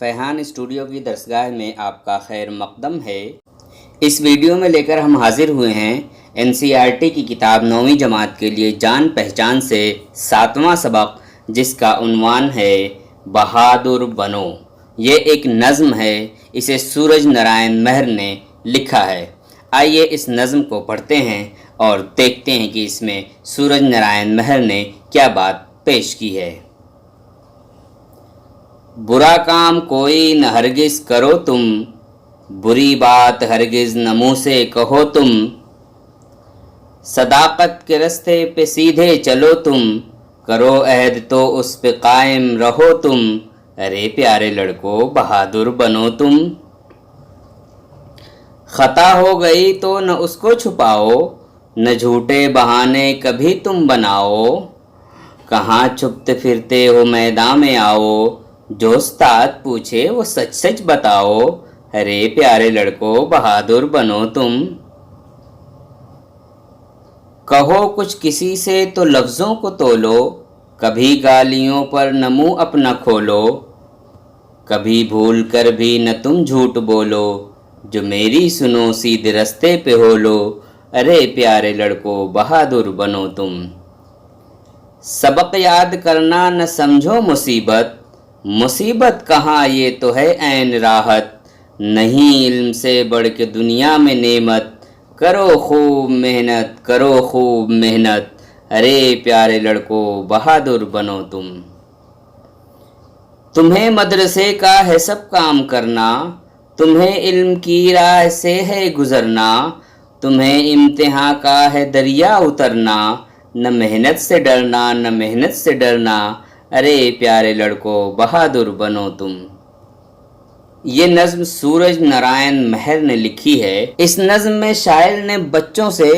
फैहान studio की दरसगाह में आपका खैर मकदम है। इस वीडियो में लेकर हम हाजिर हुए हैं एनसीईआरटी की किताब 9वीं जमात के लिए जान पहचान से 7वां सबक, जिसका उन्वान है बहादुर बनो। ये एक नज़्म है, इसे सूरज नारायण महर ने लिखा है। आइए इस नज़्म को पढ़ते हैं और देखते हैं कि इसमें सूरज नारायण महर ने क्या बात पेश की है। बुरा काम कोई न हरगिज करो तुम, बुरी बात हरगिज न मुँह से कहो तुम। सदाकत के रास्ते पे सीधे चलो तुम, करो अहद तो उस पे कायम रहो तुम। अरे प्यारे लड़कों बहादुर बनो तुम। खता हो गई तो न उसको छुपाओ, न झूठे बहाने कभी तुम बनाओ। कहाँ छुपते फिरते हो मैदान में आओ, जो उस्ताद पूछे वो सच सच बताओ। अरे प्यारे लड़कों बहादुर बनो तुम। कहो कुछ किसी से तो लफ्ज़ों को तोलो, कभी गालियों पर न मुँह अपना खोलो। कभी भूल कर भी न तुम झूठ बोलो, जो मेरी सुनो सीधे रास्ते पे हो लो। अरे प्यारे लड़कों बहादुर बनो तुम। सबक याद करना न समझो मुसीबत, मुसीबत कहाँ ये तो है ऐन राहत। नहीं इल्म से बढ़ के दुनिया में नेमत, करो खूब मेहनत करो खूब मेहनत। अरे प्यारे लड़कों बहादुर बनो तुम। तुम्हें मदरसे का है सब काम करना, तुम्हें इल्म की राह से है गुजरना। तुम्हें इम्तिहान का है दरिया उतरना, न मेहनत से डरना न मेहनत से डरना। अरे प्यारे लड़कों बहादुर बनो तुम। ये नज़्म सूरज नारायण महर ने लिखी है। इस नज़्म में शायर ने बच्चों से,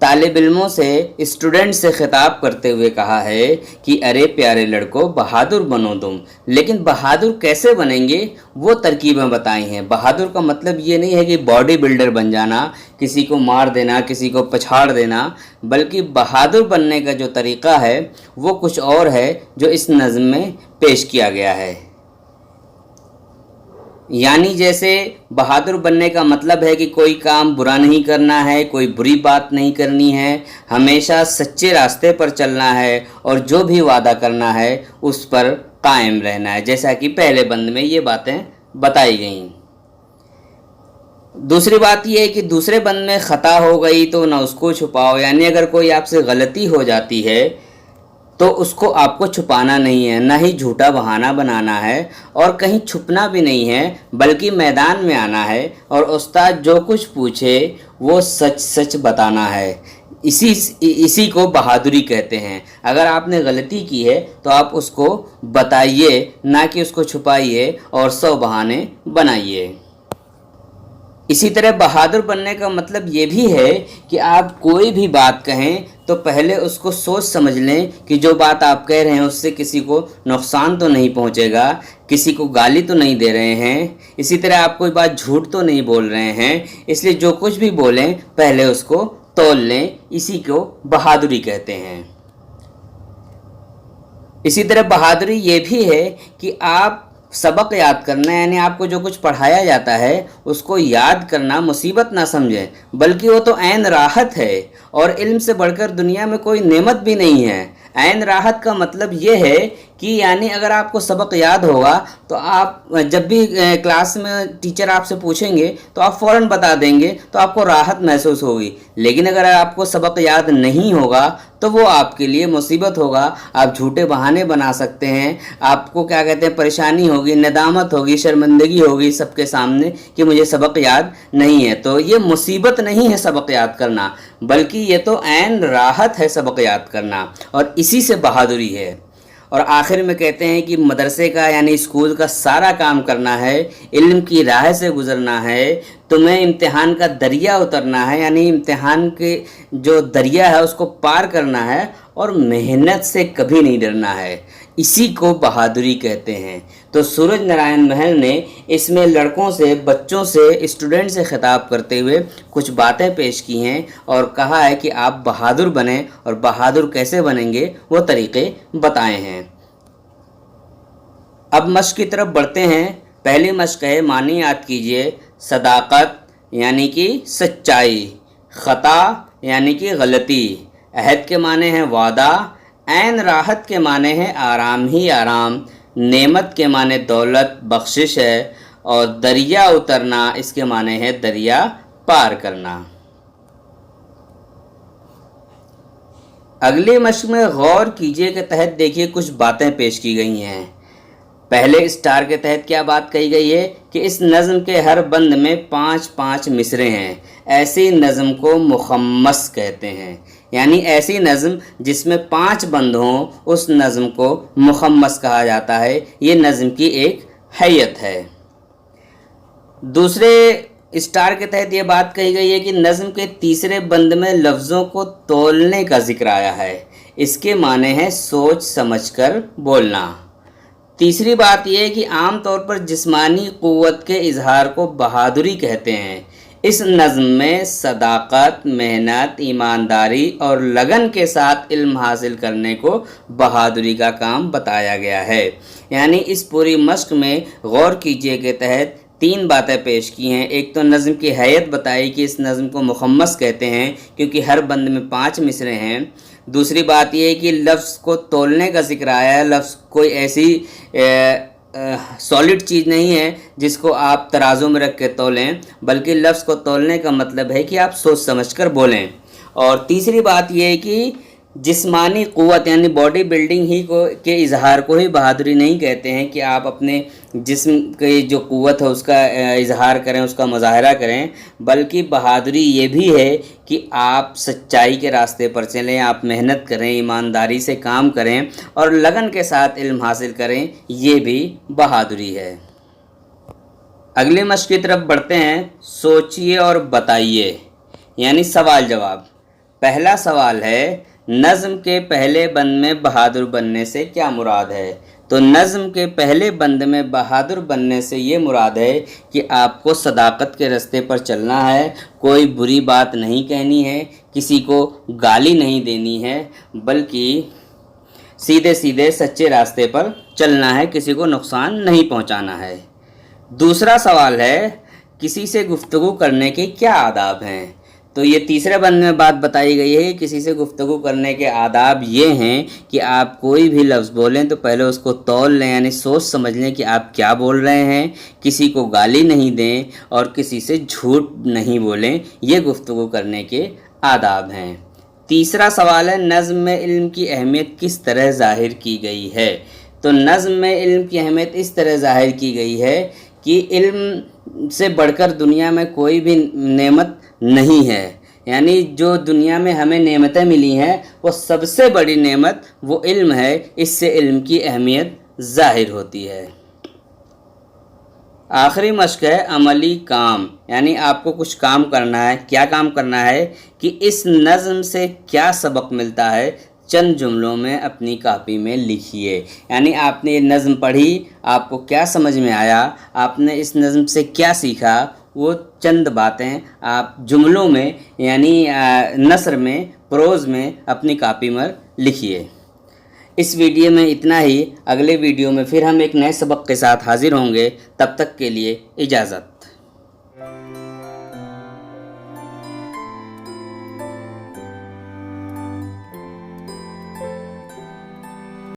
तालिब इल्मों से, स्टूडेंट से खिताब करते हुए कहा है कि अरे प्यारे लड़कों बहादुर बनो तुम। लेकिन बहादुर कैसे बनेंगे वो तरकीबें बताई हैं। बहादुर का मतलब ये नहीं है कि बॉडी बिल्डर बन जाना, किसी को मार देना, किसी को पछाड़ देना, बल्कि बहादुर बनने का जो तरीक़ा है वो कुछ और है जो इस नज़्म में पेश किया गया है। यानी जैसे बहादुर बनने का मतलब है कि कोई काम बुरा नहीं करना है, कोई बुरी बात नहीं करनी है, हमेशा सच्चे रास्ते पर चलना है और जो भी वादा करना है उस पर कायम रहना है, जैसा कि पहले बंद में ये बातें बताई गई। दूसरी बात ये है कि दूसरे बंद में ख़ता हो गई तो ना उसको छुपाओ। यानी अगर कोई आपसे गलती हो जाती है तो उसको आपको छुपाना नहीं है, ना ही झूठा बहाना बनाना है और कहीं छुपना भी नहीं है, बल्कि मैदान में आना है और उस्ताद जो कुछ पूछे वो सच सच बताना है। इसी को बहादुरी कहते हैं। अगर आपने गलती की है तो आप उसको बताइए, ना कि उसको छुपाइए और 100 बहाने बनाइए। इसी तरह बहादुर बनने का मतलब ये भी है कि आप कोई भी बात कहें तो पहले उसको सोच समझ लें कि जो बात आप कह रहे हैं उससे किसी को नुकसान तो नहीं पहुंचेगा, किसी को गाली तो नहीं दे रहे हैं, इसी तरह आप कोई बात झूठ तो नहीं बोल रहे हैं। इसलिए जो कुछ भी बोलें पहले उसको तौल लें, इसी को बहादुरी कहते हैं। इसी तरह बहादुरी ये भी है कि आप सबक याद करना, यानी आपको जो कुछ पढ़ाया जाता है उसको याद करना मुसीबत ना समझें, बल्कि वो तो ऐन राहत है और इल्म से बढ़कर दुनिया में कोई नेमत भी नहीं है। ऐन राहत का मतलब ये है कि यानी अगर आपको सबक याद होगा तो आप जब भी क्लास में टीचर आपसे पूछेंगे तो आप फ़ौरन बता देंगे, तो आपको राहत महसूस होगी। लेकिन अगर आपको सबक याद नहीं होगा तो वो आपके लिए मुसीबत होगा। आप झूठे बहाने बना सकते हैं, आपको क्या कहते हैं परेशानी होगी, नदामत होगी, शर्मिंदगी होगी सबके सामने कि मुझे सबक याद नहीं है। तो ये मुसीबत नहीं है सबक याद करना, बल्कि ये तो ऐन राहत है सबक याद करना, और इसी से बहादुरी है। और आखिर में कहते हैं कि मदरसे का यानी स्कूल का सारा काम करना है, इल्म की राह से गुज़रना है, तुम्हें इम्तिहान का दरिया उतरना है, यानी इम्तिहान के जो दरिया है उसको पार करना है और मेहनत से कभी नहीं डरना है। इसी को बहादुरी कहते हैं। तो सूरज नारायण महर ने इसमें लड़कों से, बच्चों से, स्टूडेंट से खिताब करते हुए कुछ बातें पेश की हैं और कहा है कि आप बहादुर बनें, और बहादुर कैसे बनेंगे वो तरीक़े बताए हैं। अब मश्क की तरफ बढ़ते हैं। पहली मश्क है, मानी याद कीजिए। सदाकत यानी कि सच्चाई, ख़ता यानी कि गलती, अहद के माने हैं वादा, ऐन राहत के माने हैं आराम ही आराम, नेमत के माने दौलत बख्शिश है, और दरिया उतरना इसके माने है दरिया पार करना। अगली मश्क में गौर कीजिए के तहत देखिए कुछ बातें पेश की गई हैं। पहले स्टार के तहत क्या बात कही गई है कि इस नज़म के हर बंद में 5-5 मिसरे हैं। ऐसी नज़म को मुखम्मस कहते हैं, यानी ऐसी नज़म जिसमें 5 बंद हों उस नज़म को मुखम्मस कहा जाता है। ये नज़म की एक हैयत है। दूसरे स्टार के तहत ये बात कही गई है कि नज़म के तीसरे बंद में लफ्ज़ों को तोलने का जिक्र आया है। इसके माने हैं सोच समझकर बोलना। तीसरी बात यह है कि आम तौर पर जिस्मानी क़ुव्वत के इजहार को बहादुरी कहते हैं। इस नज़म में सदाकत, मेहनत, ईमानदारी और लगन के साथ इल्म हासिल करने को बहादुरी का काम बताया गया है। यानी इस पूरी मश्क में गौर कीजिए के तहत 3 बातें पेश की हैं। एक तो नज़म की हैयत बताई कि इस नज़म को मुखम्मस कहते हैं क्योंकि हर बंद में 5 मिसरे हैं। दूसरी बात यह है कि लफ्ज़ को तोलने का जिक्र आया है। लफ्ज़ कोई ऐसी सॉलिड चीज़ नहीं है जिसको आप तराजू में रख के तोलें, बल्कि लफ्ज़ को तोलने का मतलब है कि आप सोच समझकर बोलें। और तीसरी बात यह है कि जिस्मानी क़ुव्वत यानी बॉडी बिल्डिंग ही के इजहार को ही बहादुरी नहीं कहते हैं कि आप अपने जिस्म की जो क़ुव्वत है उसका इजहार करें, उसका मुज़ाहरा करें, बल्कि बहादुरी ये भी है कि आप सच्चाई के रास्ते पर चलें, आप मेहनत करें, ईमानदारी से काम करें और लगन के साथ इल्म हासिल करें। ये भी बहादुरी है। अगली मश्क की तरफ बढ़ते हैं। सोचिए और बताइए, यानी सवाल जवाब। पहला सवाल है, नज़म के पहले बंद में बहादुर बनने से क्या मुराद है? तो नज़म के पहले बंद में बहादुर बनने से ये मुराद है कि आपको सदाकत के रास्ते पर चलना है, कोई बुरी बात नहीं कहनी है, किसी को गाली नहीं देनी है, बल्कि सीधे सीधे सच्चे रास्ते पर चलना है, किसी को नुकसान नहीं पहुंचाना है। दूसरा सवाल है, किसी से गुफ्तगू करने के क्या आदाब हैं? तो ये तीसरे बंद में बात बताई गई है। किसी से गुफ्तगू करने के आदाब ये हैं कि आप कोई भी लफ्ज़ बोलें तो पहले उसको तौल लें, यानी सोच समझ लें कि आप क्या बोल रहे हैं, किसी को गाली नहीं दें और किसी से झूठ नहीं बोलें। ये गुफ्तगू करने के आदाब हैं। तीसरा सवाल है, नज़्म में इल्म की अहमियत किस तरह ज़ाहिर की गई है? तो नज़्म में इल्म की अहमियत इस तरह ज़ाहिर की गई है कि इल्म से बढ़कर दुनिया में कोई भी नेमत नहीं है। यानी जो दुनिया में हमें नेमतें मिली हैं वो सबसे बड़ी नेमत वो इल्म है। इससे इल्म की अहमियत ज़ाहिर होती है। आखिरी मश्क है अमली काम, यानी आपको कुछ काम करना है। क्या काम करना है कि इस नज़्म से क्या सबक मिलता है, चंद जुमलों में अपनी कॉपी में लिखिए। यानी आपने ये नज़्म पढ़ी, आपको क्या समझ में आया, आपने इस नज़्म से क्या सीखा, वो चंद बातें आप जुमलों में यानी नसर में, प्रोज़ में अपनी कॉपी में लिखिए। इस वीडियो में इतना ही। अगले वीडियो में फिर हम एक नए सबक के साथ हाजिर होंगे। तब तक के लिए इजाज़त।